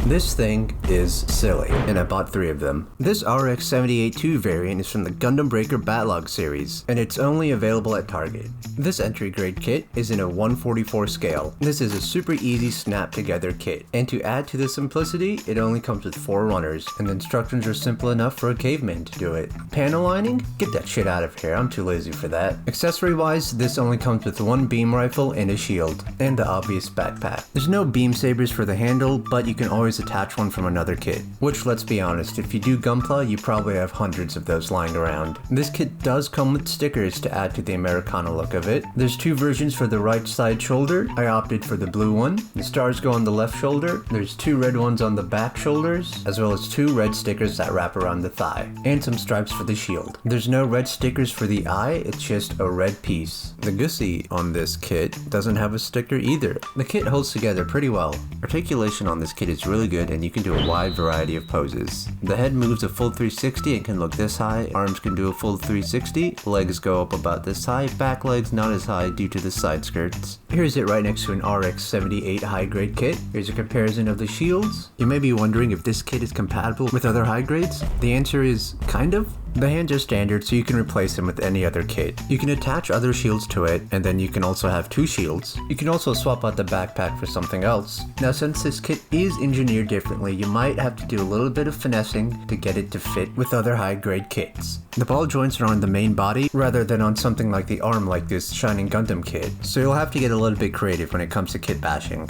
This thing is silly, and I bought 3 of them. This RX-78-2 variant is from the Gundam Breaker Batlog series, and it's only available at Target. This entry grade kit is in a 1/44 scale. This is a super easy snap together kit, and to add to the simplicity, it only comes with 4 runners, and the instructions are simple enough for a caveman to do it. Panel lining? Get that shit out of here, I'm too lazy for that. Accessory wise, this only comes with 1 beam rifle and a shield, and the obvious backpack. There's no beam sabers for the handle, but you can always attach one from another kit. Which, let's be honest, if you do Gunpla, you probably have hundreds of those lying around. This kit does come with stickers to add to the Americana look of it. There's 2 versions for the right side shoulder. I opted for the blue one. The stars go on the left shoulder. There's 2 red ones on the back shoulders, as well as 2 red stickers that wrap around the thigh, and some stripes for the shield. There's no red stickers for the eye, it's just a red piece. The Gussie on this kit doesn't have a sticker either. The kit holds together pretty well. Articulation on this kit is really good, and you can do a wide variety of poses. The head moves a full 360 and can look this high, arms can do a full 360, legs go up about this high, back legs not as high due to the side skirts. Here's it right next to an RX-78 high grade kit. Here's a comparison of the shields. You may be wondering if this kit is compatible with other high grades. The answer is kind of. The hands are standard, so you can replace them with any other kit. You can attach other shields to it, and then you can also have 2 shields. You can also swap out the backpack for something else. Now, since this kit is engineered differently, you might have to do a little bit of finessing to get it to fit with other high-grade kits. The ball joints are on the main body, rather than on something like the arm like this Shining Gundam kit, so you'll have to get a little bit creative when it comes to kit bashing.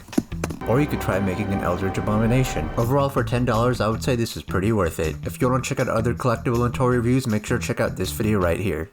Or you could try making an Eldritch Abomination. Overall, for $10, I would say this is pretty worth it. If you want to check out other collectible and toy reviews, make sure to check out this video right here.